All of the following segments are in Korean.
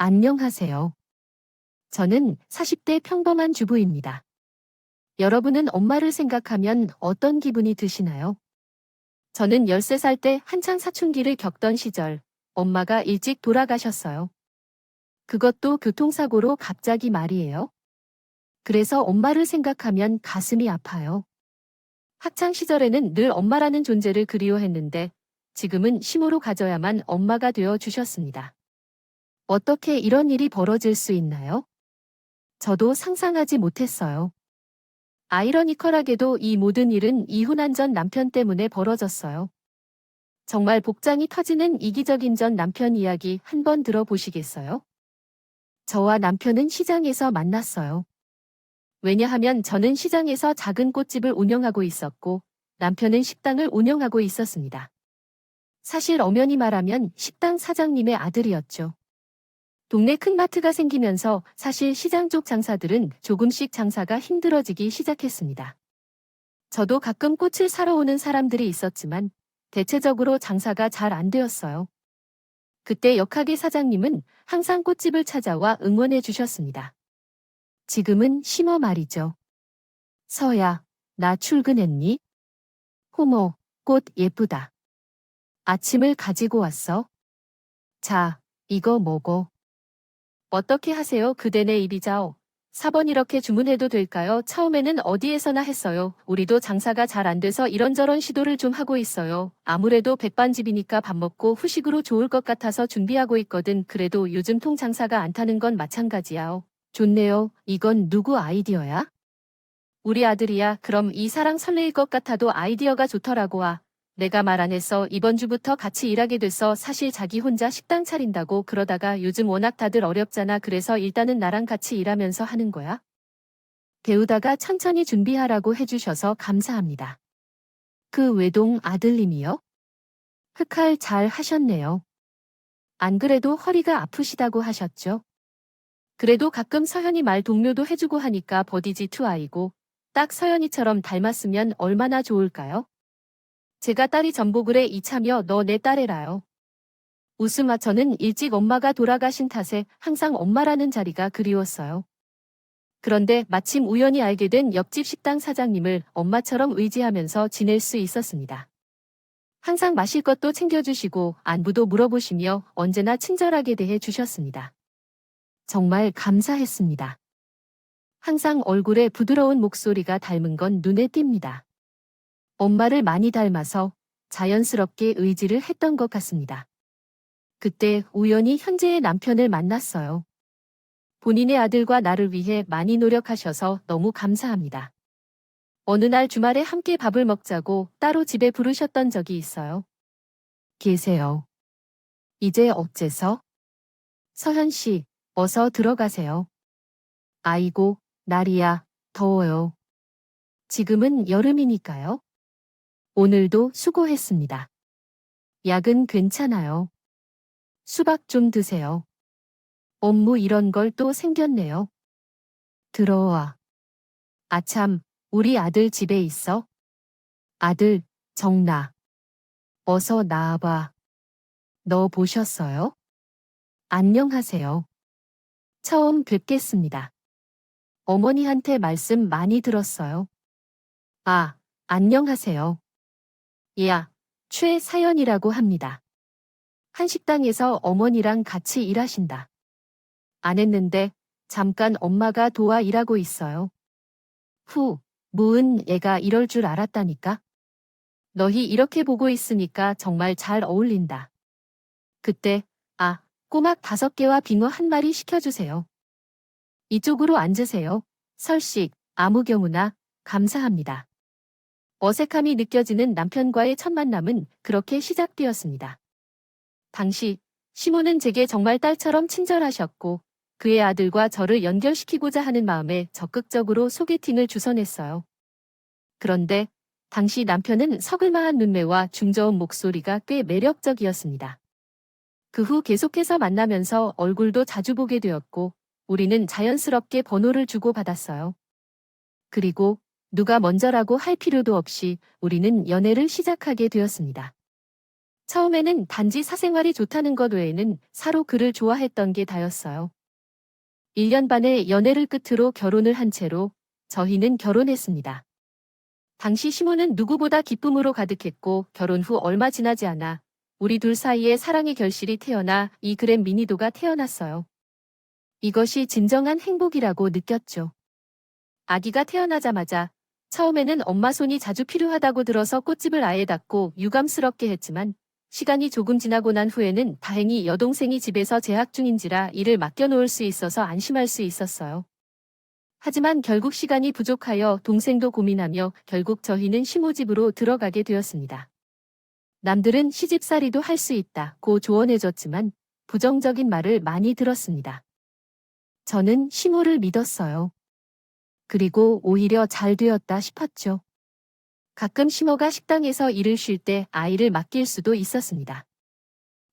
안녕하세요. 저는 40대 평범한 주부입니다. 여러분은 엄마를 생각하면 어떤 기분이 드시나요? 저는 13살 때 한창 사춘기를 겪던 시절, 엄마가 일찍 돌아가셨어요. 그것도 교통사고로 갑자기 말이에요. 그래서 엄마를 생각하면 가슴이 아파요. 학창 시절에는 늘 엄마라는 존재를 그리워했는데, 지금은 시모로 가져야만 엄마가 되어 주셨습니다. 어떻게 이런 일이 벌어질 수 있나요? 저도 상상하지 못했어요. 아이러니컬하게도 이 모든 일은 이혼한 전 남편 때문에 벌어졌어요. 정말 복장이 터지는 이기적인 전 남편 이야기 한번 들어보시겠어요? 저와 남편은 시장에서 만났어요. 왜냐하면 저는 시장에서 작은 꽃집을 운영하고 있었고, 남편은 식당을 운영하고 있었습니다. 사실 엄연히 말하면 식당 사장님의 아들이었죠. 동네 큰 마트가 생기면서 사실 시장 쪽 장사들은 조금씩 장사가 힘들어지기 시작했습니다. 저도 가끔 꽃을 사러 오는 사람들이 있었지만 대체적으로 장사가 잘 안 되었어요. 그때 역학의 사장님은 항상 꽃집을 찾아와 응원해 주셨습니다. 지금은 심어 말이죠. 서야, 나 출근했니? 호모, 꽃 예쁘다. 아침을 가지고 왔어. 자, 이거 먹어. 어떻게 하세요? 그대네 입이자오. 4번 이렇게 주문해도 될까요? 처음에는 어디에서나 했어요. 우리도 장사가 잘 안 돼서 이런저런 시도를 좀 하고 있어요. 아무래도 백반집이니까 밥 먹고 후식으로 좋을 것 같아서 준비하고 있거든. 그래도 요즘 통장사가 안 타는 건 마찬가지야. 좋네요. 이건 누구 아이디어야? 우리 아들이야. 그럼 이 사랑 설레일 것 같아도 아이디어가 좋더라고. 내가 말 안 했어. 이번 주부터 같이 일하게 됐어. 사실 자기 혼자 식당 차린다고 그러다가 요즘 워낙 다들 어렵잖아. 그래서 일단은 나랑 같이 일하면서 하는 거야. 배우다가 천천히 준비하라고 해주셔서 감사합니다. 그 외동 아들님이요? 흑할 잘 하셨네요. 안 그래도 허리가 아프시다고 하셨죠? 그래도 가끔 서현이 말 동료도 해주고 하니까 버디지 투 아이고 딱 서현이처럼 닮았으면 얼마나 좋을까요? 제가 딸이 전복을 해 이차며 너 내 딸애라요. 저는 일찍 엄마가 돌아가신 탓에 항상 엄마라는 자리가 그리웠어요. 그런데 마침 우연히 알게 된 옆집 식당 사장님을 엄마처럼 의지하면서 지낼 수 있었습니다. 항상 마실 것도 챙겨주시고 안부도 물어보시며 언제나 친절하게 대해 주셨습니다. 정말 감사했습니다. 항상 얼굴에 부드러운 목소리가 닮은 건 눈에 띕니다. 엄마를 많이 닮아서 자연스럽게 의지를 했던 것 같습니다. 그때 우연히 현재의 남편을 만났어요. 본인의 아들과 나를 위해 많이 노력하셔서 너무 감사합니다. 어느 날 주말에 함께 밥을 먹자고 따로 집에 부르셨던 적이 있어요. 계세요. 이제 어째서? 서현 씨, 어서 들어가세요. 아이고, 날이야, 더워요. 지금은 여름이니까요. 오늘도 수고했습니다. 약은 괜찮아요. 수박 좀 드세요. 업무 이런 걸 또 생겼네요. 들어와. 아참, 우리 아들 집에 있어? 아들, 정나. 어서 나와봐. 너 보셨어요? 안녕하세요. 처음 뵙겠습니다. 어머니한테 말씀 많이 들었어요. 아, 안녕하세요. 야, 최사연이라고 합니다. 한식당에서 어머니랑 같이 일하신다. 안 했는데 잠깐 엄마가 도와 일하고 있어요. 후, 무은 애가 이럴 줄 알았다니까. 너희 이렇게 보고 있으니까 정말 잘 어울린다. 그때, 꼬막 5개와 빙어 1마리 시켜주세요. 이쪽으로 앉으세요. 설식, 아무 경우나, 감사합니다. 어색함이 느껴지는 남편과의 첫 만남은 그렇게 시작되었습니다. 당시, 시모는 제게 정말 딸처럼 친절하셨고, 그의 아들과 저를 연결시키고자 하는 마음에 적극적으로 소개팅을 주선했어요. 그런데, 당시 남편은 서글마한 눈매와 중저음 목소리가 꽤 매력적이었습니다. 그 후 계속해서 만나면서 얼굴도 자주 보게 되었고, 우리는 자연스럽게 번호를 주고받았어요. 그리고 누가 먼저라고 할 필요도 없이 우리는 연애를 시작하게 되었습니다. 처음에는 단지 사생활이 좋다는 것 외에는 서로 그를 좋아했던 게 다였어요. 1년 반의 연애를 끝으로 결혼을 한 채로 저희는 결혼했습니다. 당시 시모는 누구보다 기쁨으로 가득했고 결혼 후 얼마 지나지 않아 우리 둘 사이에 사랑의 결실이 태어나 이 그램 미니도가 태어났어요. 이것이 진정한 행복이라고 느꼈죠. 아기가 태어나자마자 처음에는 엄마 손이 자주 필요하다고 들어서 꽃집을 아예 닫고 유감스럽게 했지만 시간이 조금 지나고 난 후에는 다행히 여동생이 집에서 재학 중인지라 일을 맡겨놓을 수 있어서 안심할 수 있었어요. 하지만 결국 시간이 부족하여 동생도 고민하며 결국 저희는 시모집으로 들어가게 되었습니다. 남들은 시집살이도 할 수 있다고 조언해줬지만 부정적인 말을 많이 들었습니다. 저는 시모를 믿었어요. 그리고 오히려 잘 되었다 싶었죠. 가끔 시모가 식당에서 일을 쉴 때 아이를 맡길 수도 있었습니다.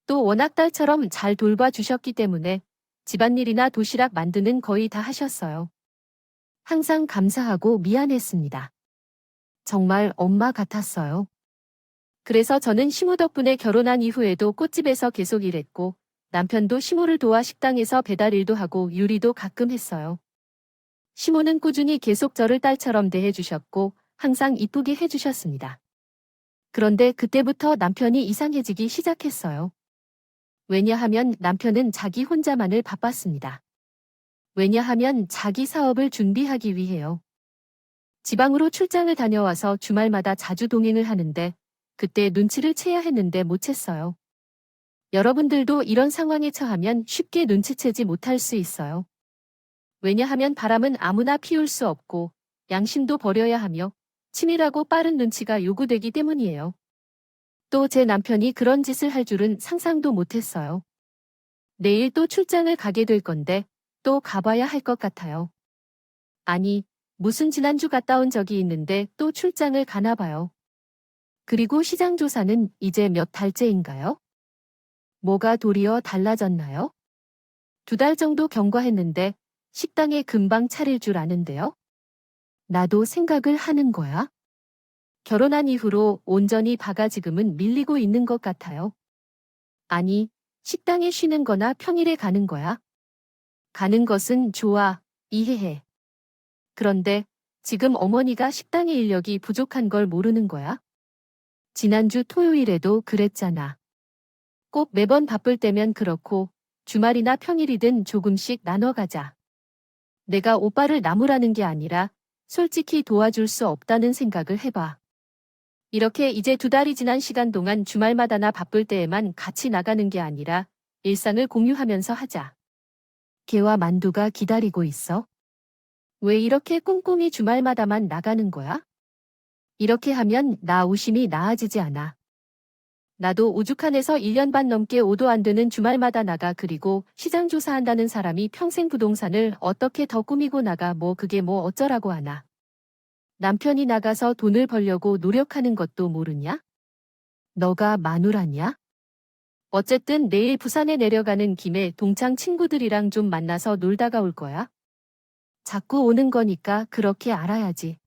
또 워낙 딸처럼 잘 돌봐주셨기 때문에 집안일이나 도시락 만드는 거의 다 하셨어요. 항상 감사하고 미안했습니다. 정말 엄마 같았어요. 그래서 저는 시모 덕분에 결혼한 이후에도 꽃집에서 계속 일했고 남편도 시모를 도와 식당에서 배달 일도 하고 요리도 가끔 했어요. 시모는 꾸준히 계속 저를 딸처럼 대해주셨고 항상 이쁘게 해주셨습니다. 그런데 그때부터 남편이 이상해지기 시작했어요. 왜냐하면 남편은 자기 혼자만을 바빴습니다. 왜냐하면 자기 사업을 준비하기 위해요. 지방으로 출장을 다녀와서 주말마다 자주 동행을 하는데 그때 눈치를 채야 했는데 못 챘어요. 여러분들도 이런 상황에 처하면 쉽게 눈치채지 못할 수 있어요. 왜냐하면 바람은 아무나 피울 수 없고 양심도 버려야 하며 치밀하고 빠른 눈치가 요구되기 때문이에요. 또 제 남편이 그런 짓을 할 줄은 상상도 못했어요. 내일 또 출장을 가게 될 건데 또 가봐야 할 것 같아요. 아니, 무슨 지난주 갔다 온 적이 있는데 또 출장을 가나 봐요. 그리고 시장 조사는 이제 몇 달째인가요? 뭐가 도리어 달라졌나요? 2달 정도 경과했는데 식당에 금방 차릴 줄 아는데요. 나도 생각을 하는 거야. 결혼한 이후로 온전히 바가 지금은 밀리고 있는 것 같아요. 아니, 식당에 쉬는 거나 평일에 가는 거야. 가는 것은 좋아, 이해해. 그런데 지금 어머니가 식당의 인력이 부족한 걸 모르는 거야? 지난주 토요일에도 그랬잖아. 꼭 매번 바쁠 때면 그렇고 주말이나 평일이든 조금씩 나눠 가자. 내가 오빠를 나무라는 게 아니라 솔직히 도와줄 수 없다는 생각을 해봐. 이렇게 이제 2달이 지난 시간 동안 주말마다나 바쁠 때에만 같이 나가는 게 아니라 일상을 공유하면서 하자. 개와 만두가 기다리고 있어. 왜 이렇게 꼼꼼히 주말마다만 나가는 거야? 이렇게 하면 나 의심이 나아지지 않아. 나도 오죽한에서 1년 반 넘게 오도 안 되는 주말마다 나가 그리고 시장 조사한다는 사람이 평생 부동산을 어떻게 더 꾸미고 나가 뭐 그게 뭐 어쩌라고 하나. 남편이 나가서 돈을 벌려고 노력하는 것도 모르냐? 너가 마누라냐? 어쨌든 내일 부산에 내려가는 김에 동창 친구들이랑 좀 만나서 놀다가 올 거야. 자꾸 오는 거니까 그렇게 알아야지.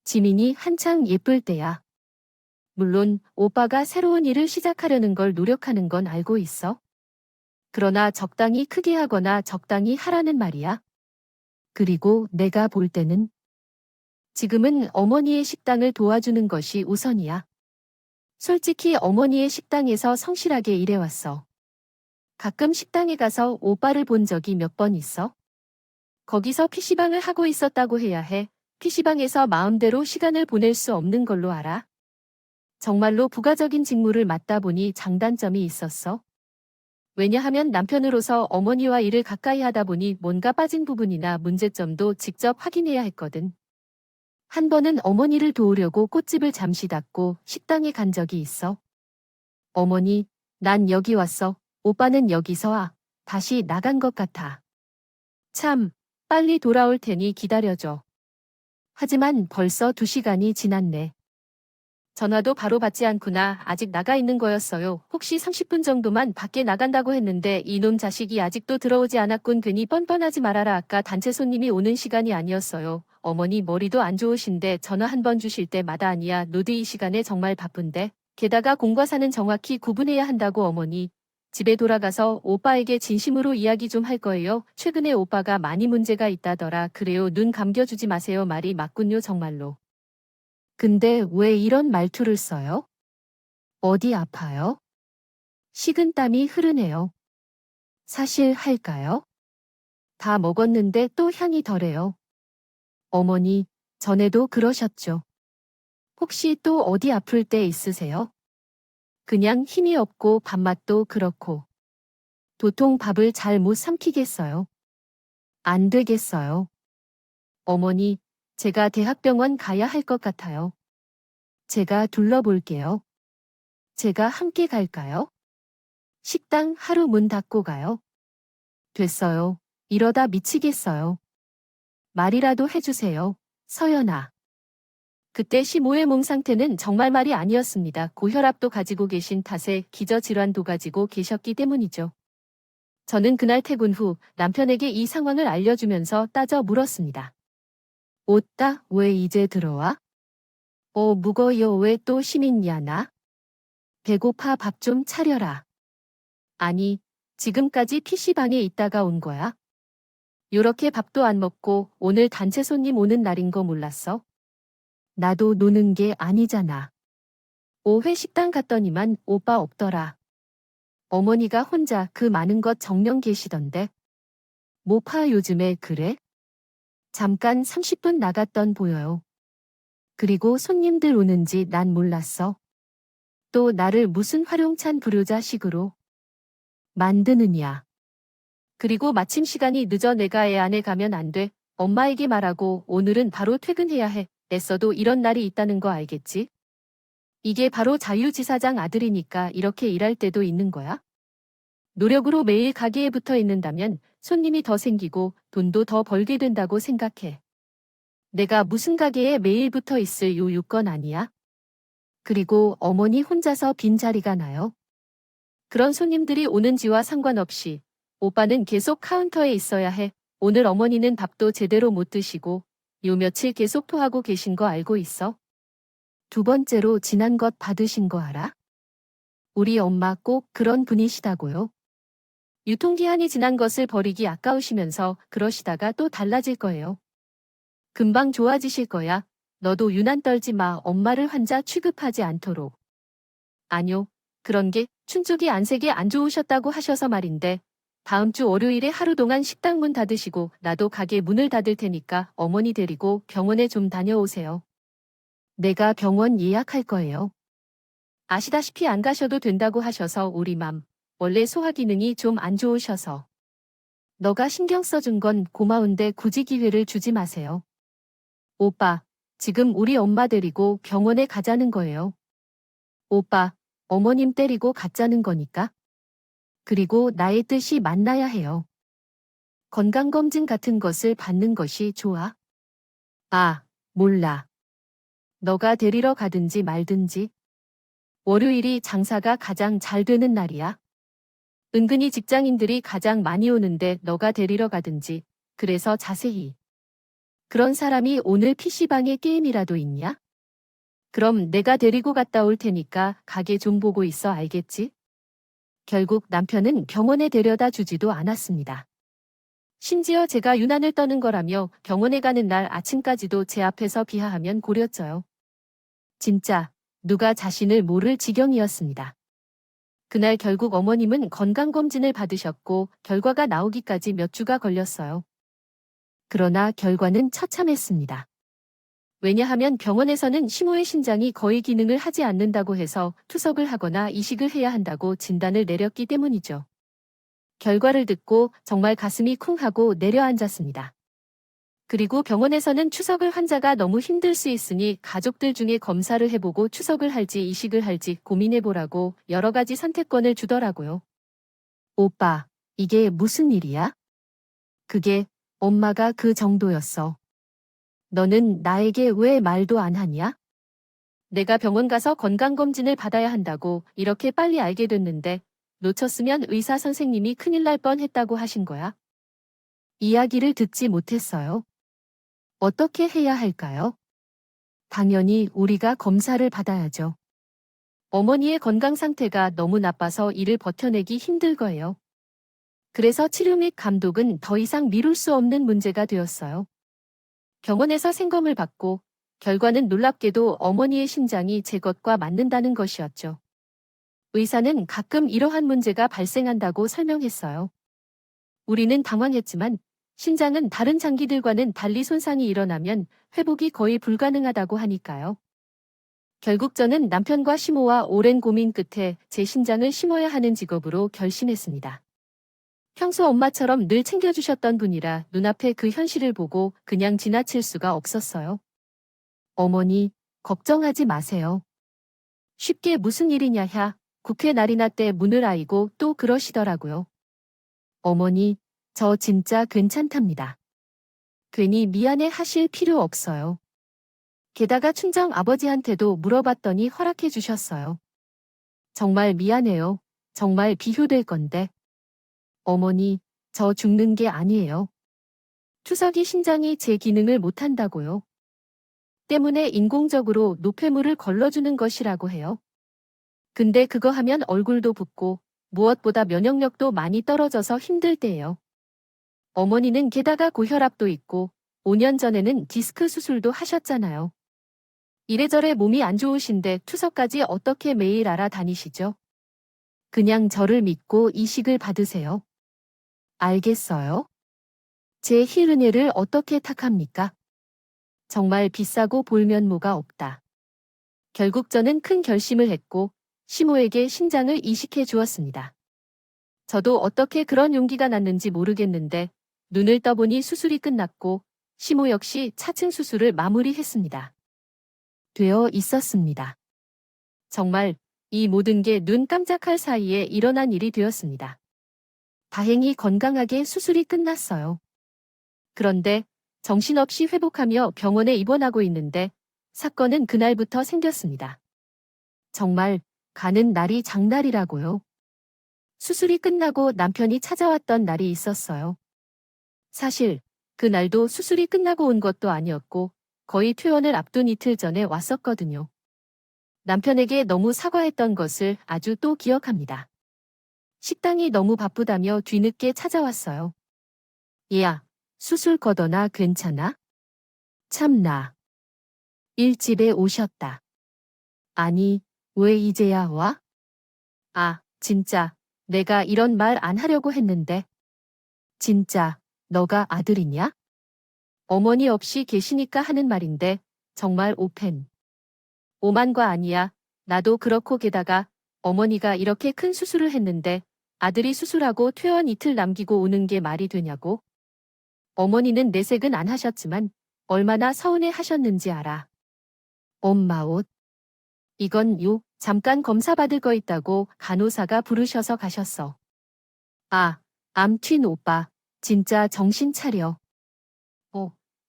지민이 한창 예쁠 때야. 물론 오빠가 새로운 일을 시작하려는 걸 노력하는 건 알고 있어. 그러나 적당히 크게 하거나 적당히 하라는 말이야. 그리고 내가 볼 때는 지금은 어머니의 식당을 도와주는 것이 우선이야. 솔직히 어머니의 식당에서 성실하게 일해왔어. 가끔 식당에 가서 오빠를 본 적이 몇 번 있어. 거기서 PC방을 하고 있었다고 해야 해. PC방에서 마음대로 시간을 보낼 수 없는 걸로 알아. 정말로 부가적인 직무를 맡다 보니 장단점이 있었어. 왜냐하면 남편으로서 어머니와 일을 가까이 하다 보니 뭔가 빠진 부분이나 문제점도 직접 확인해야 했거든. 한 번은 어머니를 도우려고 꽃집을 잠시 닫고 식당에 간 적이 있어. 어머니, 난 여기 왔어. 오빠는 여기서 와. 다시 나간 것 같아. 참, 빨리 돌아올 테니 기다려줘. 하지만 벌써 2시간이 지났네. 전화도 바로 받지 않구나. 아직 나가 있는 거였어요. 혹시 30분 정도만 밖에 나간다고 했는데 이놈 자식이 아직도 들어오지 않았군. 괜히 뻔뻔하지 말아라. 아까 단체 손님이 오는 시간이 아니었어요. 어머니 머리도 안 좋으신데 전화 한 번 주실 때마다 아니야. 노드 이 시간에 정말 바쁜데. 게다가 공과 사는 정확히 구분해야 한다고 어머니. 집에 돌아가서 오빠에게 진심으로 이야기 좀 할 거예요. 최근에 오빠가 많이 문제가 있다더라. 그래요. 눈 감겨주지 마세요. 말이 맞군요, 정말로. 근데 왜 이런 말투를 써요? 어디 아파요? 식은땀이 흐르네요. 사실 할까요? 다 먹었는데 또 향이 덜해요. 어머니, 전에도 그러셨죠. 혹시 또 어디 아플 때 있으세요? 그냥 힘이 없고 밥맛도 그렇고. 도통 밥을 잘 못 삼키겠어요. 안 되겠어요. 어머니, 제가 대학병원 가야 할 것 같아요. 제가 둘러볼게요. 제가 함께 갈까요? 식당 하루 문 닫고 가요. 됐어요. 이러다 미치겠어요. 말이라도 해주세요. 서연아. 그때 시모의 몸 상태는 정말 말이 아니었습니다. 고혈압도 가지고 계신 탓에 기저질환도 가지고 계셨기 때문이죠. 저는 그날 퇴근 후 남편에게 이 상황을 알려주면서 따져 물었습니다. 오따, 왜 이제 들어와? 무거워요. 왜 또 시민이야 나? 배고파 밥 좀 차려라. 아니, 지금까지 PC방에 있다가 온 거야? 요렇게 밥도 안 먹고 오늘 단체 손님 오는 날인 거 몰랐어? 나도 노는 게 아니잖아. 오회 식당 갔더니만 오빠 없더라. 어머니가 혼자 그 많은 것 정령 계시던데. 모파 요즘에 그래? 잠깐 30분 나갔던 보여요. 그리고 손님들 오는지 난 몰랐어. 또 나를 무슨 활용찬 불효자식으로 만드느냐. 그리고 마침 시간이 늦어 내가 애 안에 가면 안 돼. 엄마에게 말하고 오늘은 바로 퇴근해야 해. 애써도 이런 날이 있다는 거 알겠지? 이게 바로 자유지사장 아들이니까 이렇게 일할 때도 있는 거야? 노력으로 매일 가게에 붙어 있는다면 손님이 더 생기고 돈도 더 벌게 된다고 생각해. 내가 무슨 가게에 매일 붙어 있을 요건 아니야? 그리고 어머니 혼자서 빈자리가 나요. 그런 손님들이 오는지와 상관없이 오빠는 계속 카운터에 있어야 해. 오늘 어머니는 밥도 제대로 못 드시고 요 며칠 계속 토하고 계신 거 알고 있어? 두 번째로 진한 것 받으신 거 알아? 우리 엄마 꼭 그런 분이시다고요. 유통기한이 지난 것을 버리기 아까우시면서 그러시다가 또 달라질 거예요. 금방 좋아지실 거야. 너도 유난 떨지 마. 엄마를 환자 취급하지 않도록. 아뇨. 그런 게 춘쪽이 안색이 안 좋으셨다고 하셔서 말인데 다음 주 월요일에 하루 동안 식당 문 닫으시고 나도 가게 문을 닫을 테니까 어머니 데리고 병원에 좀 다녀오세요. 내가 병원 예약할 거예요. 아시다시피 안 가셔도 된다고 하셔서 우리 맘. 원래 소화 기능이 좀 안 좋으셔서. 너가 신경 써준 건 고마운데 굳이 기회를 주지 마세요. 오빠, 지금 우리 엄마 데리고 병원에 가자는 거예요. 오빠, 어머님 때리고 가자는 거니까. 그리고 나의 뜻이 맞나야 해요. 건강검진 같은 것을 받는 것이 좋아? 아, 몰라. 너가 데리러 가든지 말든지. 월요일이 장사가 가장 잘 되는 날이야. 은근히 직장인들이 가장 많이 오는데 너가 데리러 가든지. 그래서 자세히. 그런 사람이 오늘 PC방에 게임이라도 있냐? 그럼 내가 데리고 갔다 올 테니까 가게 좀 보고 있어 알겠지? 결국 남편은 병원에 데려다 주지도 않았습니다. 심지어 제가 유난을 떠는 거라며 병원에 가는 날 아침까지도 제 앞에서 비하하면 고렸져요. 진짜 누가 자신을 모를 지경이었습니다. 그날 결국 어머님은 건강검진을 받으셨고 결과가 나오기까지 몇 주가 걸렸어요. 그러나 결과는 처참했습니다. 왜냐하면 병원에서는 시모의 신장이 거의 기능을 하지 않는다고 해서 투석을 하거나 이식을 해야 한다고 진단을 내렸기 때문이죠. 결과를 듣고 정말 가슴이 쿵 하고 내려앉았습니다. 그리고 병원에서는 추석을 환자가 너무 힘들 수 있으니 가족들 중에 검사를 해보고 추석을 할지 이식을 할지 고민해보라고 여러 가지 선택권을 주더라고요. 오빠, 이게 무슨 일이야? 그게 엄마가 그 정도였어. 너는 나에게 왜 말도 안 하냐? 내가 병원 가서 건강검진을 받아야 한다고 이렇게 빨리 알게 됐는데 놓쳤으면 의사 선생님이 큰일 날 뻔했다고 하신 거야. 이야기를 듣지 못했어요. 어떻게 해야 할까요? 당연히 우리가 검사를 받아야죠. 어머니의 건강 상태가 너무 나빠서 이를 버텨내기 힘들 거예요. 그래서 치료 및 감독은 더 이상 미룰 수 없는 문제가 되었어요. 병원에서 생검을 받고 결과는 놀랍게도 어머니의 심장이 제 것과 맞는다는 것이었죠. 의사는 가끔 이러한 문제가 발생한다고 설명했어요. 우리는 당황했지만 심장은 다른 장기들과는 달리 손상이 일어나면 회복이 거의 불가능하다고 하니까요. 결국 저는 남편과 시모와 오랜 고민 끝에 제 심장을 심어야 하는 직업으로 결심했습니다. 평소 엄마처럼 늘 챙겨주셨던 분이라 눈앞에 그 현실을 보고 그냥 지나칠 수가 없었어요. 어머니, 걱정하지 마세요. 쉽게 무슨 일이냐 야, 국회 날이나 때 문을 아이고 또 그러시더라고요. 어머니, 저 진짜 괜찮답니다. 괜히 미안해 하실 필요 없어요. 게다가 춘정 아버지한테도 물어봤더니 허락해 주셨어요. 정말 미안해요. 정말 비효될 건데. 어머니, 저 죽는 게 아니에요. 투석이 심장이 제 기능을 못한다고요. 때문에 인공적으로 노폐물을 걸러주는 것이라고 해요. 근데 그거 하면 얼굴도 붓고 무엇보다 면역력도 많이 떨어져서 힘들 때예요. 어머니는 게다가 고혈압도 있고 5년 전에는 디스크 수술도 하셨잖아요. 이래저래 몸이 안 좋으신데 투석까지 어떻게 매일 알아다니시죠? 그냥 저를 믿고 이식을 받으세요. 알겠어요? 제 힐은혜를 어떻게 탁합니까? 정말 비싸고 볼면모가 없다. 결국 저는 큰 결심을 했고 시모에게 심장을 이식해 주었습니다. 저도 어떻게 그런 용기가 났는지 모르겠는데 눈을 떠보니 수술이 끝났고 시모 역시 차층 수술을 마무리했습니다. 되어 있었습니다. 정말 이 모든 게 눈 깜짝할 사이에 일어난 일이 되었습니다. 다행히 건강하게 수술이 끝났어요. 그런데 정신없이 회복하며 병원에 입원하고 있는데 사건은 그날부터 생겼습니다. 정말 가는 날이 장날이라고요. 수술이 끝나고 남편이 찾아왔던 날이 있었어요. 사실 그날도 수술이 끝나고 온 것도 아니었고 거의 퇴원을 앞둔 이틀 전에 왔었거든요. 남편에게 너무 사과했던 것을 아주 또 기억합니다. 식당이 너무 바쁘다며 뒤늦게 찾아왔어요. 얘야, 수술 거더나 괜찮아? 참나. 일집에 오셨다. 아니, 왜 이제야 와? 아, 진짜, 내가 이런 말 안 하려고 했는데. 진짜, 너가 아들이냐? 어머니 없이 계시니까 하는 말인데, 정말 오펜. 오만과 아니야. 나도 그렇고 게다가 어머니가 이렇게 큰 수술을 했는데 아들이 수술하고 퇴원 이틀 남기고 오는 게 말이 되냐고. 어머니는 내색은 안 하셨지만 얼마나 서운해 하셨는지 알아. 엄마 옷. 이건 잠깐 검사 받을 거 있다고 간호사가 부르셔서 가셨어. 아, 암튄 오빠. 진짜 정신 차려.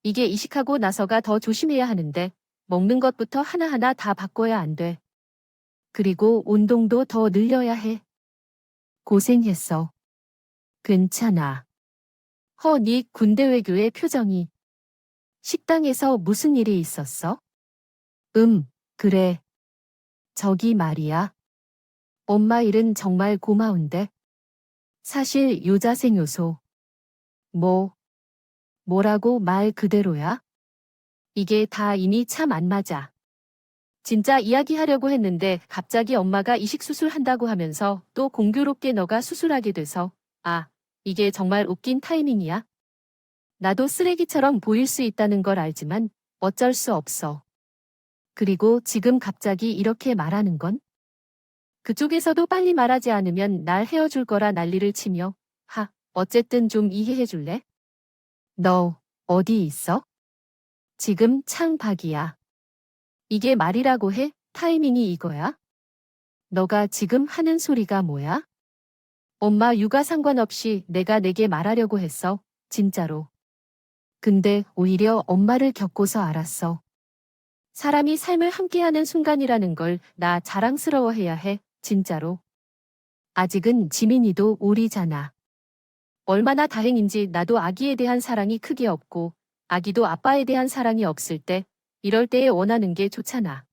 이게 이식하고 나서가 더 조심해야 하는데 먹는 것부터 하나하나 다 바꿔야 안 돼. 그리고 운동도 더 늘려야 해. 고생했어. 괜찮아. 네 군대 외교의 표정이. 식당에서 무슨 일이 있었어? 그래. 저기 말이야. 엄마 일은 정말 고마운데. 사실 요자생요소. 뭐라고 말 그대로야? 이게 다 이미 참 안 맞아. 진짜 이야기하려고 했는데 갑자기 엄마가 이식 수술한다고 하면서 또 공교롭게 너가 수술하게 돼서 이게 정말 웃긴 타이밍이야. 나도 쓰레기처럼 보일 수 있다는 걸 알지만 어쩔 수 없어. 그리고 지금 갑자기 이렇게 말하는 건? 그쪽에서도 빨리 말하지 않으면 날 헤어줄 거라 난리를 치며 어쨌든 좀 이해해 줄래? 너 어디 있어? 지금 창밖이야. 이게 말이라고 해? 타이밍이 이거야? 너가 지금 하는 소리가 뭐야? 엄마 육아 상관없이 내가 내게 말하려고 했어. 진짜로. 근데 오히려 엄마를 겪고서 알았어. 사람이 삶을 함께하는 순간이라는 걸 나 자랑스러워해야 해. 진짜로. 아직은 지민이도 우리잖아. 얼마나 다행인지 나도 아기에 대한 사랑이 크게 없고 아기도 아빠에 대한 사랑이 없을 때 이럴 때에 원하는 게 좋잖아.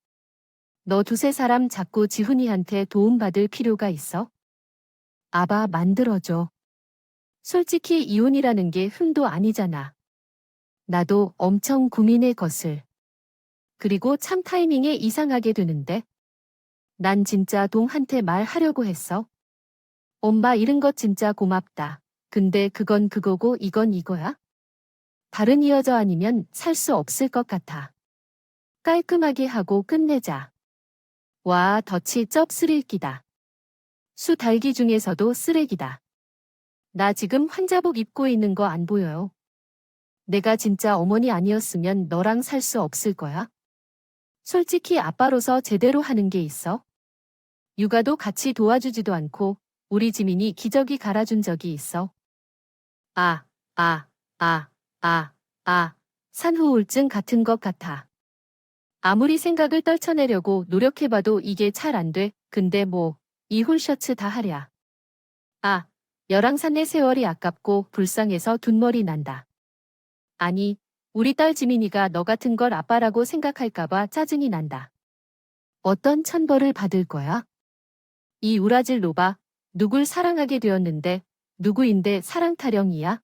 너 두세 사람 자꾸 지훈이한테 도움받을 필요가 있어? 아바 만들어줘. 솔직히 이혼이라는 게 흠도 아니잖아. 나도 엄청 고민해 것을. 그리고 참 타이밍에 이상하게 되는데. 난 진짜 동한테 말하려고 했어. 엄마 잃은 것 진짜 고맙다. 근데 그건 그거고 이건 이거야? 다른 여자 아니면 살 수 없을 것 같아. 깔끔하게 하고 끝내자. 와, 덫이 쩝쓰릴기다. 수 달기 중에서도 쓰레기다. 나 지금 환자복 입고 있는 거 안 보여요. 내가 진짜 어머니 아니었으면 너랑 살 수 없을 거야. 솔직히 아빠로서 제대로 하는 게 있어? 육아도 같이 도와주지도 않고 우리 지민이 기저귀 갈아준 적이 있어. 아, 아, 아, 아, 아, 산후우울증 같은 것 같아. 아무리 생각을 떨쳐내려고 노력해봐도 이게 잘 안 돼. 근데 뭐, 이혼 셔츠 다 하랴. 아, 열왕산내 세월이 아깝고 불쌍해서 둔머리 난다. 아니, 우리 딸 지민이가 너 같은 걸 아빠라고 생각할까봐 짜증이 난다. 어떤 천벌을 받을 거야? 이 우라질 노바, 누굴 사랑하게 되었는데, 누구인데 사랑 타령이야?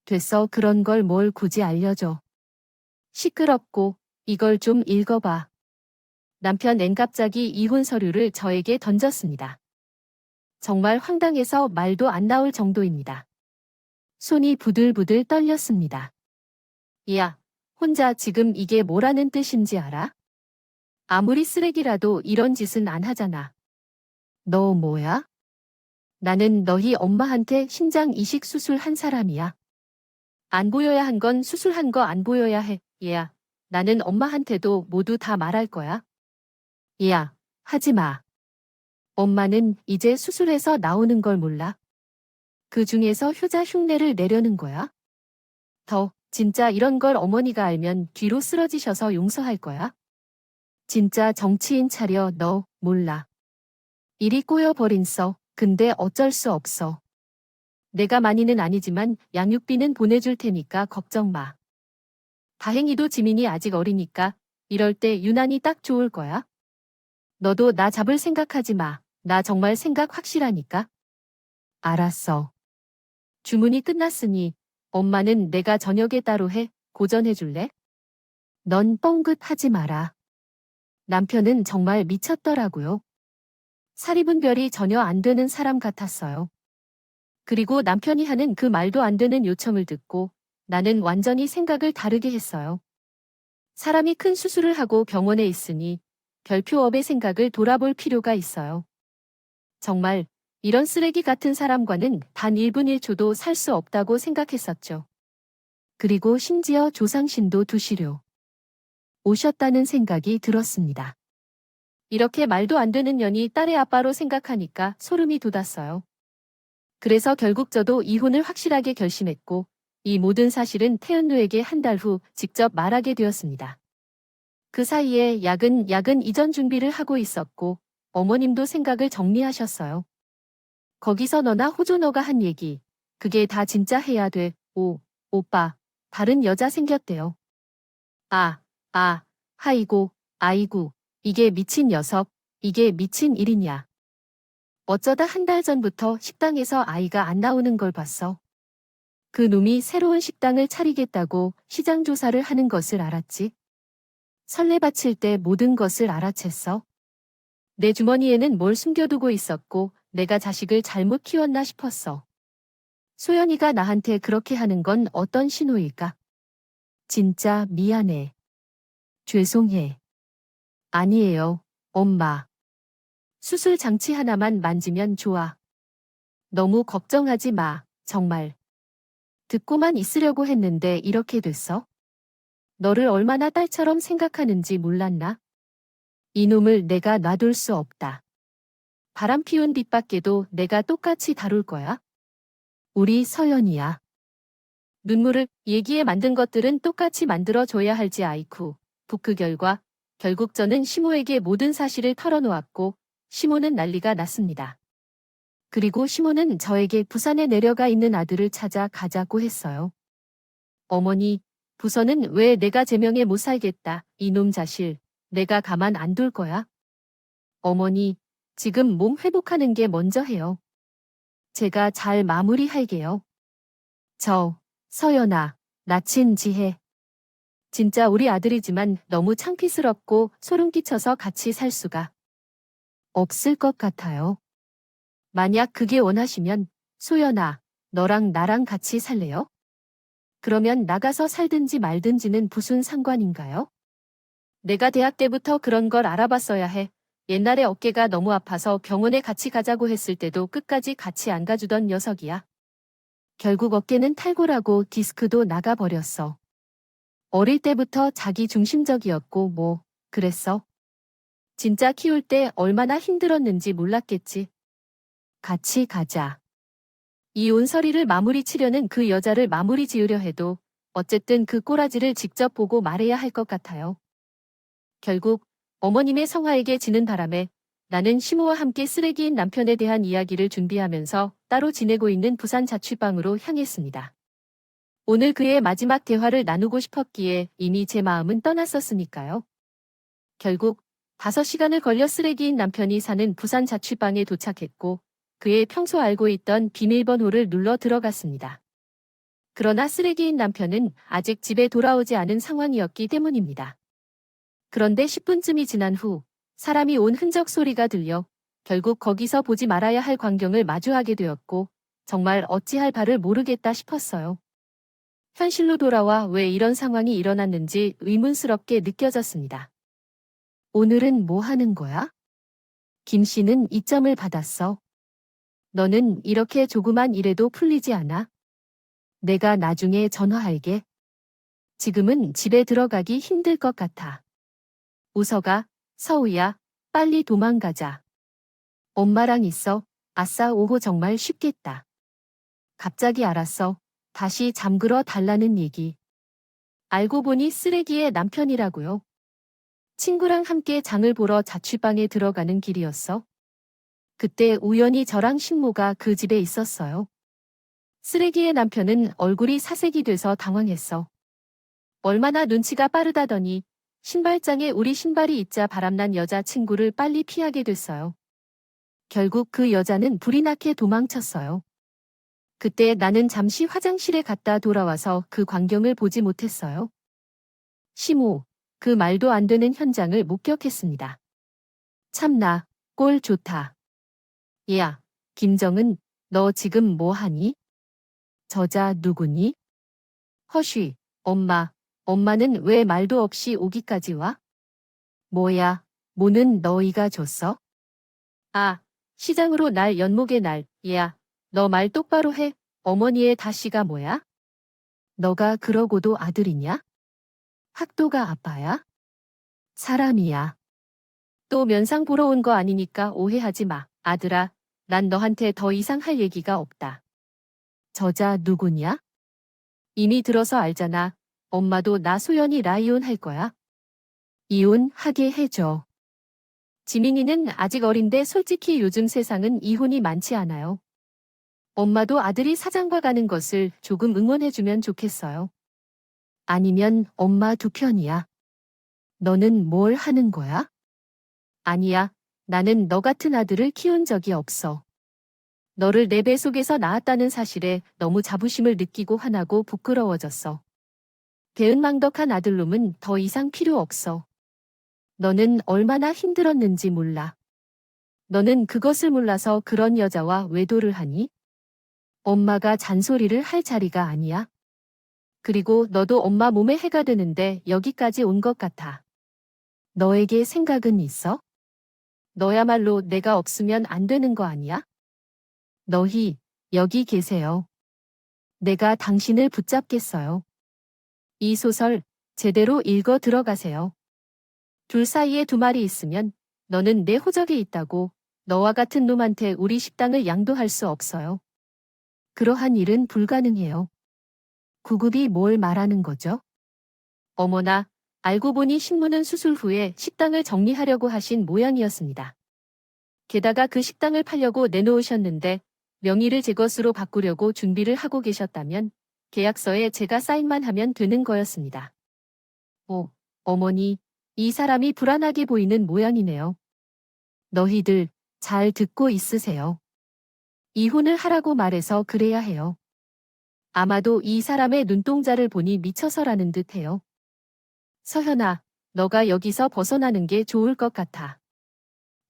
됐어, 그런 걸 뭘 굳이 알려줘. 시끄럽고, 이걸 좀 읽어봐. 남편 N 갑자기 이혼 서류를 저에게 던졌습니다. 정말 황당해서 말도 안 나올 정도입니다. 손이 부들부들 떨렸습니다. 야, 혼자 지금 이게 뭐라는 뜻인지 알아? 아무리 쓰레기라도 이런 짓은 안 하잖아. 너 뭐야? 나는 너희 엄마한테 신장 이식 수술한 사람이야. 안 보여야 한 건 수술한 거 안 보여야 해. 얘야, 나는 엄마한테도 모두 다 말할 거야. 야, 하지 마. 엄마는 이제 수술해서 나오는 걸 몰라. 그 중에서 효자 흉내를 내려는 거야. 진짜 이런 걸 어머니가 알면 뒤로 쓰러지셔서 용서할 거야. 진짜 정치인 차려 너 몰라. 일이 꼬여버린 써. 근데 어쩔 수 없어. 내가 많이는 아니지만 양육비는 보내줄 테니까 걱정 마. 다행히도 지민이 아직 어리니까 이럴 때 유난히 딱 좋을 거야. 너도 나 잡을 생각하지 마. 나 정말 생각 확실하니까. 알았어. 주문이 끝났으니 엄마는 내가 저녁에 따로 해. 고전해 줄래? 넌 뻥긋하지 마라. 남편은 정말 미쳤더라고요. 사리분별이 전혀 안 되는 사람 같았어요. 그리고 남편이 하는 그 말도 안 되는 요청을 듣고 나는 완전히 생각을 다르게 했어요. 사람이 큰 수술을 하고 병원에 있으니 별표업의 생각을 돌아볼 필요가 있어요. 정말 이런 쓰레기 같은 사람과는 단 1분 1초도 살 수 없다고 생각했었죠. 그리고 심지어 조상신도 두시려 오셨다는 생각이 들었습니다. 이렇게 말도 안 되는 년이 딸의 아빠로 생각하니까 소름이 돋았어요. 그래서 결국 저도 이혼을 확실하게 결심했고 이 모든 사실은 태연누에게 한 달 후 직접 말하게 되었습니다. 그 사이에 야근 이전 준비를 하고 있었고 어머님도 생각을 정리하셨어요. 거기서 너나 호조 너가 한 얘기. 그게 다 진짜 해야 돼. 오빠. 다른 여자 생겼대요. 하이고, 아이고. 이게 미친 녀석. 이게 미친 일이냐. 어쩌다 한 달 전부터 식당에서 아이가 안 나오는 걸 봤어. 그 놈이 새로운 식당을 차리겠다고 시장 조사를 하는 것을 알았지. 설레 바칠 때 모든 것을 알아챘어. 내 주머니에는 뭘 숨겨두고 있었고 내가 자식을 잘못 키웠나 싶었어. 소연이가 나한테 그렇게 하는 건 어떤 신호일까? 진짜 미안해. 죄송해. 아니에요, 엄마. 수술 장치 하나만 만지면 좋아. 너무 걱정하지 마, 정말. 듣고만 있으려고 했는데 이렇게 됐어? 너를 얼마나 딸처럼 생각하는지 몰랐나? 이놈을 내가 놔둘 수 없다. 바람 피운 뒷밖에도 내가 똑같이 다룰 거야. 우리 서연이야. 눈물을 얘기에 만든 것들은 똑같이 만들어줘야 할지 아이쿠. 그 결과 결국 저는 시모에게 모든 사실을 털어놓았고 시모는 난리가 났습니다. 그리고 시모는 저에게 부산에 내려가 있는 아들을 찾아 가자고 했어요. 어머니, 부서는 왜 내가 제명에 못 살겠다. 이놈 자실. 내가 가만 안 둘 거야. 어머니, 지금 몸 회복하는 게 먼저 해요. 제가 잘 마무리할게요. 서연아, 나친 지혜. 진짜 우리 아들이지만 너무 창피스럽고 소름 끼쳐서 같이 살 수가 없을 것 같아요. 만약 그게 원하시면 소연아, 너랑 나랑 같이 살래요? 그러면 나가서 살든지 말든지는 무슨 상관인가요? 내가 대학 때부터 그런 걸 알아봤어야 해. 옛날에 어깨가 너무 아파서 병원에 같이 가자고 했을 때도 끝까지 같이 안 가주던 녀석이야. 결국 어깨는 탈골하고 디스크도 나가버렸어. 어릴 때부터 자기 중심적이었고 그랬어. 진짜 키울 때 얼마나 힘들었는지 몰랐겠지. 같이 가자. 이 온서리를 마무리 치려는 그 여자를 마무리 지으려 해도 어쨌든 그 꼬라지를 직접 보고 말해야 할 것 같아요. 결국 어머님의 성화에게 지는 바람에 나는 시모와 함께 쓰레기인 남편에 대한 이야기를 준비하면서 따로 지내고 있는 부산 자취방으로 향했습니다. 오늘 그의 마지막 대화를 나누고 싶었기에 이미 제 마음은 떠났었으니까요. 결국 5시간을 걸려 쓰레기인 남편이 사는 부산 자취방에 도착했고 그의 평소 알고 있던 비밀번호를 눌러 들어갔습니다. 그러나 쓰레기인 남편은 아직 집에 돌아오지 않은 상황이었기 때문입니다. 그런데 10분쯤이 지난 후 사람이 온 흔적 소리가 들려 결국 거기서 보지 말아야 할 광경을 마주하게 되었고 정말 어찌할 바를 모르겠다 싶었어요. 현실로 돌아와 왜 이런 상황이 일어났는지 의문스럽게 느껴졌습니다. 오늘은 뭐 하는 거야? 김 씨는 이점을 받았어. 너는 이렇게 조그만 일에도 풀리지 않아? 내가 나중에 전화할게. 지금은 집에 들어가기 힘들 것 같아. 웃어가, 서우야, 빨리 도망가자. 엄마랑 있어. 아싸 오호 정말 쉽겠다. 갑자기 알았어. 다시 잠들어 달라는 얘기. 알고 보니 쓰레기의 남편이라고요. 친구랑 함께 장을 보러 자취방에 들어가는 길이었어. 그때 우연히 저랑 신모가 그 집에 있었어요. 쓰레기의 남편은 얼굴이 사색이 돼서 당황했어. 얼마나 눈치가 빠르다더니 신발장에 우리 신발이 있자 바람난 여자친구를 빨리 피하게 됐어요. 결국 그 여자는 불이 나게 도망쳤어요. 그때 나는 잠시 화장실에 갔다 돌아와서 그 광경을 보지 못했어요. 시모, 그 말도 안 되는 현장을 목격했습니다. 참나, 꼴 좋다. 야, 김정은, 너 지금 뭐 하니? 저자 누구니? 허쉬, 엄마는 왜 말도 없이 오기까지 와? 뭐야, 뭐는 너희가 줬어? 아, 시장으로 날 연목의 날, 야, 너 말 똑바로 해. 어머니의 다시가 뭐야? 너가 그러고도 아들이냐? 학도가 아빠야? 사람이야. 또 면상 보러 온 거 아니니까 오해하지 마. 아들아, 난 너한테 더 이상 할 얘기가 없다. 저자 누구냐? 이미 들어서 알잖아. 엄마도 나 소연이라 이혼할 거야. 이혼하게 해줘. 지민이는 아직 어린데 솔직히 요즘 세상은 이혼이 많지 않아요. 엄마도 아들이 사장과 가는 것을 조금 응원해주면 좋겠어요. 아니면 엄마 두 편이야. 너는 뭘 하는 거야? 아니야. 나는 너 같은 아들을 키운 적이 없어. 너를 내 뱃속에서 낳았다는 사실에 너무 자부심을 느끼고 화나고 부끄러워졌어. 배은망덕한 아들놈은 더 이상 필요 없어. 너는 얼마나 힘들었는지 몰라. 너는 그것을 몰라서 그런 여자와 외도를 하니? 엄마가 잔소리를 할 자리가 아니야. 그리고 너도 엄마 몸에 해가 되는데 여기까지 온 것 같아. 너에게 생각은 있어? 너야말로 내가 없으면 안 되는 거 아니야? 너희, 여기 계세요. 내가 당신을 붙잡겠어요. 이 소설 제대로 읽어 들어가세요. 둘 사이에 두 말이 있으면 너는 내 호적에 있다고 너와 같은 놈한테 우리 식당을 양도할 수 없어요. 그러한 일은 불가능해요. 구급이 뭘 말하는 거죠? 어머나, 알고 보니 신부는 수술 후에 식당을 정리하려고 하신 모양이었습니다. 게다가 그 식당을 팔려고 내놓으셨는데 명의를 제 것으로 바꾸려고 준비를 하고 계셨다면 계약서에 제가 사인만 하면 되는 거였습니다. 어머니, 이 사람이 불안하게 보이는 모양이네요. 너희들 잘 듣고 있으세요. 이혼을 하라고 말해서 그래야 해요. 아마도 이 사람의 눈동자를 보니 미쳐서라는 듯해요. 서현아, 너가 여기서 벗어나는 게 좋을 것 같아.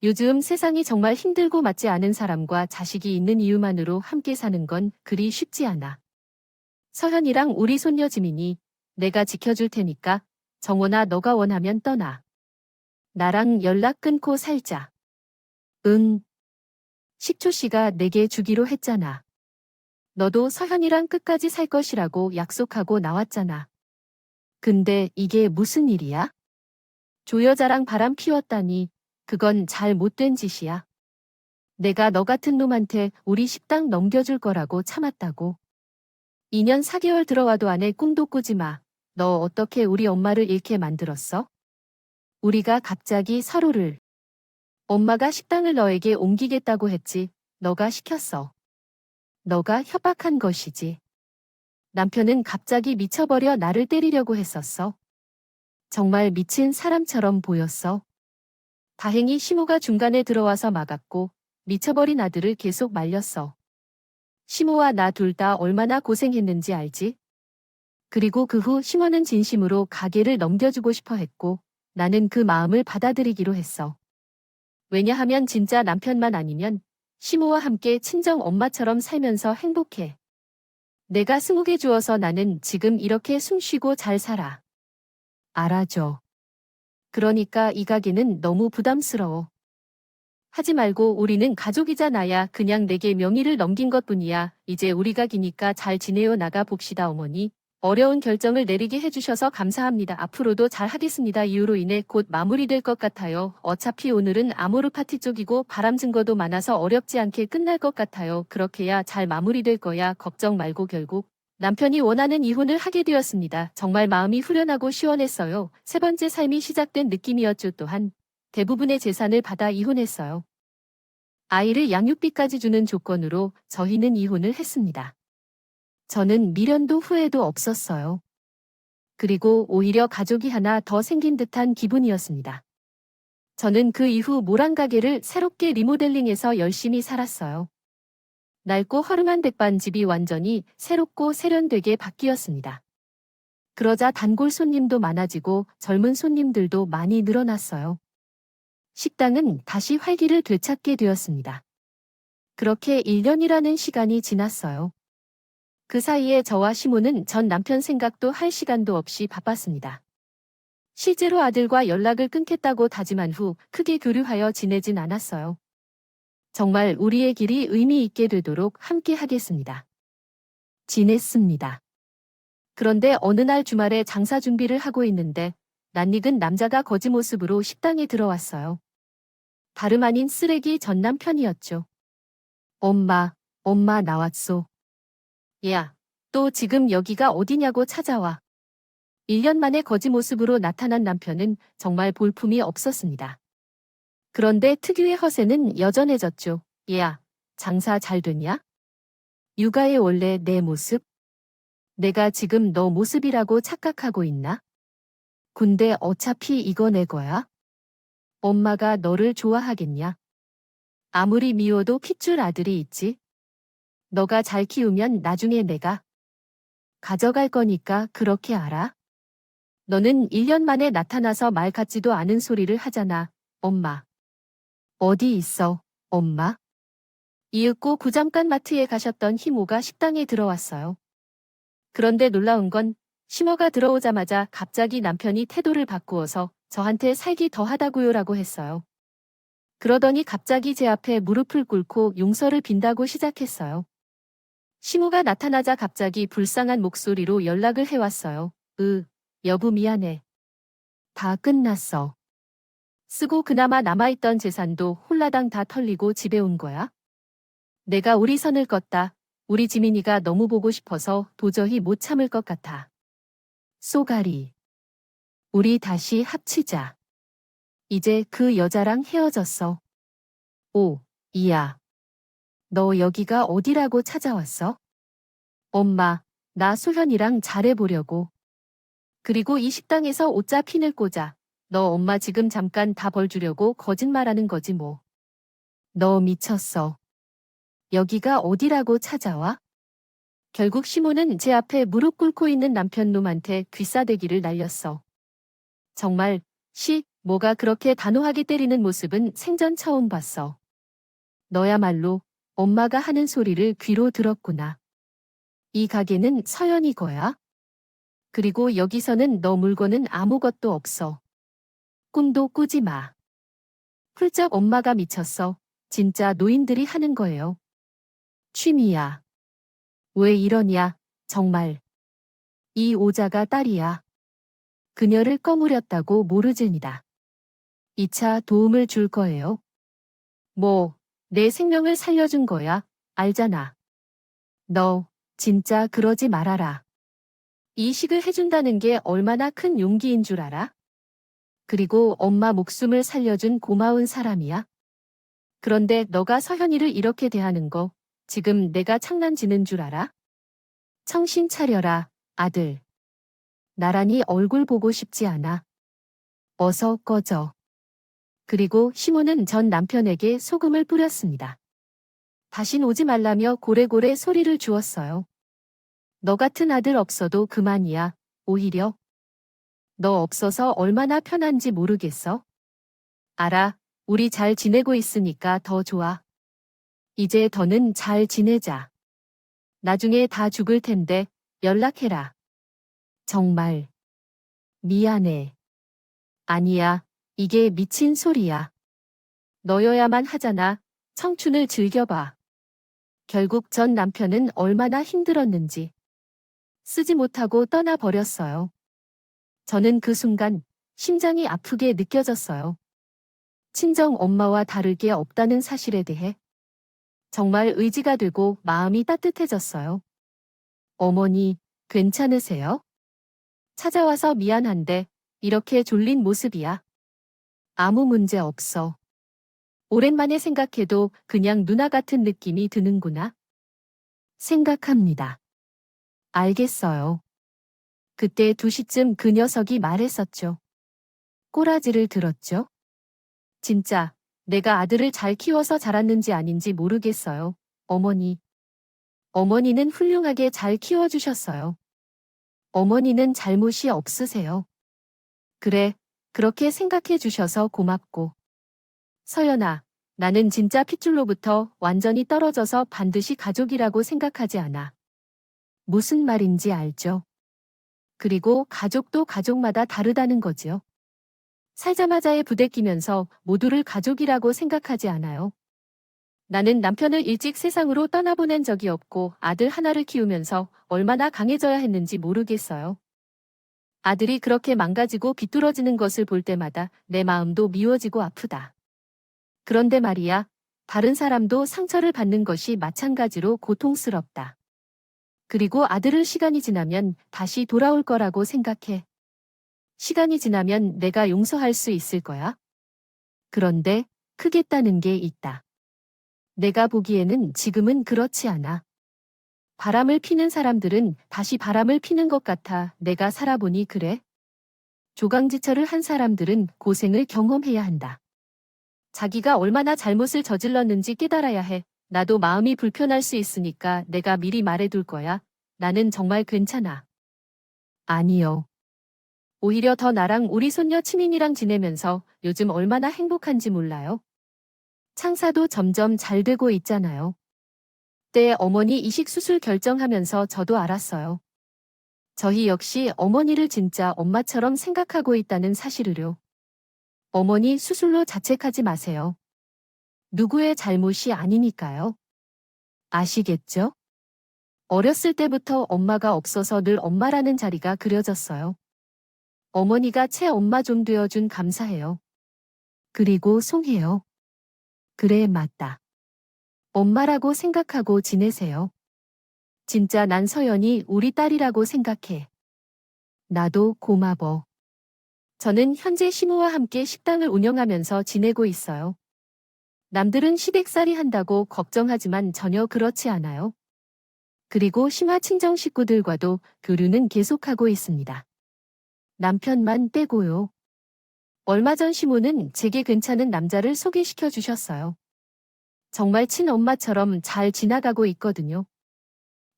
요즘 세상이 정말 힘들고 맞지 않은 사람과 자식이 있는 이유만으로 함께 사는 건 그리 쉽지 않아. 서현이랑 우리 손녀 지민이 내가 지켜줄 테니까 정원아 너가 원하면 떠나. 나랑 연락 끊고 살자. 응. 식초 씨가 내게 주기로 했잖아. 너도 서현이랑 끝까지 살 것이라고 약속하고 나왔잖아. 근데 이게 무슨 일이야? 조 여자랑 바람 피웠다니 그건 잘 못된 짓이야. 내가 너 같은 놈한테 우리 식당 넘겨줄 거라고 참았다고. 2년 4개월 들어와도 안 해 꿈도 꾸지 마. 너 어떻게 우리 엄마를 잃게 만들었어? 우리가 갑자기 서로를. 엄마가 식당을 너에게 옮기겠다고 했지. 너가 시켰어. 너가 협박한 것이지. 남편은 갑자기 미쳐버려 나를 때리려고 했었어. 정말 미친 사람처럼 보였어. 다행히 시모가 중간에 들어와서 막았고 미쳐버린 아들을 계속 말렸어. 시모와 나 둘 다 얼마나 고생했는지 알지? 그리고 그 후 시모는 진심으로 가게를 넘겨주고 싶어 했고 나는 그 마음을 받아들이기로 했어. 왜냐하면 진짜 남편만 아니면 시모와 함께 친정 엄마처럼 살면서 행복해. 내가 스무개 주어서 나는 지금 이렇게 숨쉬고 잘 살아. 알아줘. 그러니까 이 가게는 너무 부담스러워. 하지 말고 우리는 가족이잖아야 그냥 내게 명의를 넘긴 것뿐이야. 이제 우리가 기니까 잘 지내요 나가 봅시다 어머니. 어려운 결정을 내리게 해주셔서 감사합니다. 앞으로도 잘 하겠습니다. 이유로 인해 곧 마무리될 것 같아요. 어차피 오늘은 아모르 파티 쪽이고 바람 증거도 많아서 어렵지 않게 끝날 것 같아요. 그렇게야 잘 마무리될 거야. 걱정 말고 결국 남편이 원하는 이혼을 하게 되었습니다. 정말 마음이 후련하고 시원했어요. 세 번째 삶이 시작된 느낌이었죠. 또한 대부분의 재산을 받아 이혼했어요. 아이를 양육비까지 주는 조건으로 저희는 이혼을 했습니다. 저는 미련도 후회도 없었어요. 그리고 오히려 가족이 하나 더 생긴 듯한 기분이었습니다. 저는 그 이후 모란 가게를 새롭게 리모델링해서 열심히 살았어요. 낡고 허름한 백반집이 완전히 새롭고 세련되게 바뀌었습니다. 그러자 단골 손님도 많아지고 젊은 손님들도 많이 늘어났어요. 식당은 다시 활기를 되찾게 되었습니다. 그렇게 1년이라는 시간이 지났어요. 그 사이에 저와 시모는 전 남편 생각도 할 시간도 없이 바빴습니다. 실제로 아들과 연락을 끊겠다고 다짐한 후 크게 교류하여 지내진 않았어요. 정말 우리의 길이 의미 있게 되도록 함께 하겠습니다. 지냈습니다. 그런데 어느 날 주말에 장사 준비를 하고 있는데 낯익은 남자가 거지 모습으로 식당에 들어왔어요. 다름 아닌 쓰레기 전 남편이었죠. 엄마 나왔소. 야, 또 지금 여기가 어디냐고 찾아와. 1년 만에 거지 모습으로 나타난 남편은 정말 볼품이 없었습니다. 그런데 특유의 허세는 여전해졌죠. 야, 장사 잘 됐냐? 육아의 원래 내 모습? 내가 지금 너 모습이라고 착각하고 있나? 근데 어차피 이거 내 거야? 엄마가 너를 좋아하겠냐? 아무리 미워도 핏줄 아들이 있지? 너가 잘 키우면 나중에 내가 가져갈 거니까 그렇게 알아? 너는 1년 만에 나타나서 말 같지도 않은 소리를 하잖아, 엄마. 어디 있어, 엄마? 이윽고 구잠깐 마트에 가셨던 희모가 식당에 들어왔어요. 그런데 놀라운 건 시모가 들어오자마자 갑자기 남편이 태도를 바꾸어서 저한테 살기 더하다고요라고 했어요. 그러더니 갑자기 제 앞에 무릎을 꿇고 용서를 빈다고 시작했어요. 시모가 나타나자 갑자기 불쌍한 목소리로 연락을 해왔어요. 여보 미안해. 다 끝났어. 쓰고 그나마 남아있던 재산도 홀라당 다 털리고 집에 온 거야? 내가 우리 선을 껐다. 우리 지민이가 너무 보고 싶어서 도저히 못 참을 것 같아. 쏘가리. 우리 다시 합치자. 이제 그 여자랑 헤어졌어. 오, 이야. 너 여기가 어디라고 찾아왔어? 엄마, 나 소현이랑 잘해보려고. 그리고 이 식당에서 옷자 핀을 꽂아. 너 엄마 지금 잠깐 다 벌 주려고 거짓말하는 거지 뭐. 너 미쳤어. 여기가 어디라고 찾아와? 결국 시모는 제 앞에 무릎 꿇고 있는 남편 놈한테 귀싸대기를 날렸어. 정말, 뭐가 그렇게 단호하게 때리는 모습은 생전 처음 봤어. 너야말로 엄마가 하는 소리를 귀로 들었구나. 이 가게는 서연이 거야? 그리고 여기서는 너 물건은 아무것도 없어. 꿈도 꾸지 마. 훌쩍 엄마가 미쳤어. 진짜 노인들이 하는 거예요. 취미야. 왜 이러냐, 정말. 이 오자가 딸이야. 그녀를 꺼물였다고 모르즈니다. 2차 도움을 줄 거예요. 뭐, 내 생명을 살려준 거야, 알잖아. 너, 진짜 그러지 말아라. 이식을 해준다는 게 얼마나 큰 용기인 줄 알아? 그리고 엄마 목숨을 살려준 고마운 사람이야. 그런데 너가 서현이를 이렇게 대하는 거 지금 내가 장난치는 줄 알아? 정신 차려라, 아들. 나란히 얼굴 보고 싶지 않아. 어서 꺼져. 그리고 시모는 전 남편에게 소금을 뿌렸습니다. 다신 오지 말라며 고래고래 소리를 주었어요. 너 같은 아들 없어도 그만이야, 오히려. 너 없어서 얼마나 편한지 모르겠어? 알아, 우리 잘 지내고 있으니까 더 좋아. 이제 더는 잘 지내자. 나중에 다 죽을 텐데 연락해라. 정말. 미안해. 아니야, 이게 미친 소리야. 너여야만 하잖아. 청춘을 즐겨봐. 결국 전 남편은 얼마나 힘들었는지 쓰지 못하고 떠나버렸어요. 저는 그 순간 심장이 아프게 느껴졌어요. 친정 엄마와 다를 게 없다는 사실에 대해 정말 의지가 되고 마음이 따뜻해졌어요. 어머니, 괜찮으세요? 찾아와서 미안한데 이렇게 졸린 모습이야. 아무 문제 없어. 오랜만에 생각해도 그냥 누나 같은 느낌이 드는구나. 생각합니다. 알겠어요. 그때 2시쯤 그 녀석이 말했었죠. 꼬라지를 들었죠. 진짜 내가 아들을 잘 키워서 자랐는지 아닌지 모르겠어요. 어머니. 어머니는 훌륭하게 잘 키워주셨어요. 어머니는 잘못이 없으세요. 그래, 그렇게 생각해 주셔서 고맙고. 서연아, 나는 진짜 핏줄로부터 완전히 떨어져서 반드시 가족이라고 생각하지 않아. 무슨 말인지 알죠? 그리고 가족도 가족마다 다르다는 거지요. 살자마자에 부대끼면서 모두를 가족이라고 생각하지 않아요. 나는 남편을 일찍 세상으로 떠나보낸 적이 없고 아들 하나를 키우면서 얼마나 강해져야 했는지 모르겠어요. 아들이 그렇게 망가지고 비뚤어지는 것을 볼 때마다 내 마음도 미워지고 아프다. 그런데 말이야, 다른 사람도 상처를 받는 것이 마찬가지로 고통스럽다. 그리고 아들을 시간이 지나면 다시 돌아올 거라고 생각해. 시간이 지나면 내가 용서할 수 있을 거야. 그런데 크겠다는 게 있다. 내가 보기에는 지금은 그렇지 않아. 바람을 피는 사람들은 다시 바람을 피는 것 같아 내가 살아보니 그래. 조강지처를 한 사람들은 고생을 경험해야 한다. 자기가 얼마나 잘못을 저질렀는지 깨달아야 해. 나도 마음이 불편할 수 있으니까 내가 미리 말해둘 거야. 나는 정말 괜찮아. 아니요. 오히려 더 나랑 우리 손녀 치민이랑 지내면서 요즘 얼마나 행복한지 몰라요. 창사도 점점 잘 되고 있잖아요. 때 어머니 이식 수술 결정하면서 저도 알았어요. 저희 역시 어머니를 진짜 엄마처럼 생각하고 있다는 사실을요. 어머니 수술로 자책하지 마세요. 누구의 잘못이 아니니까요. 아시겠죠? 어렸을 때부터 엄마가 없어서 늘 엄마라는 자리가 그려졌어요. 어머니가 제 엄마 좀 되어준 감사해요. 그리고 송해요. 그래, 맞다. 엄마라고 생각하고 지내세요. 진짜 난 서연이 우리 딸이라고 생각해. 나도 고마워. 저는 현재 시모와 함께 식당을 운영하면서 지내고 있어요. 남들은 시댁살이 한다고 걱정하지만 전혀 그렇지 않아요. 그리고 심화 친정 식구들과도 교류는 계속하고 있습니다. 남편만 빼고요. 얼마 전 시모는 제게 괜찮은 남자를 소개시켜 주셨어요. 정말 친엄마처럼 잘 지나가고 있거든요.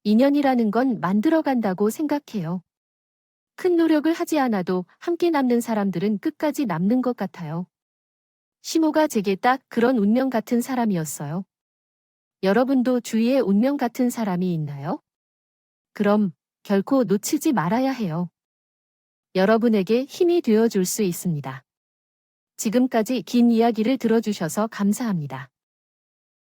인연이라는 건 만들어간다고 생각해요. 큰 노력을 하지 않아도 함께 남는 사람들은 끝까지 남는 것 같아요. 시모가 제게 딱 그런 운명 같은 사람이었어요. 여러분도 주위에 운명 같은 사람이 있나요? 그럼 결코 놓치지 말아야 해요. 여러분에게 힘이 되어 줄 수 있습니다. 지금까지 긴 이야기를 들어주셔서 감사합니다.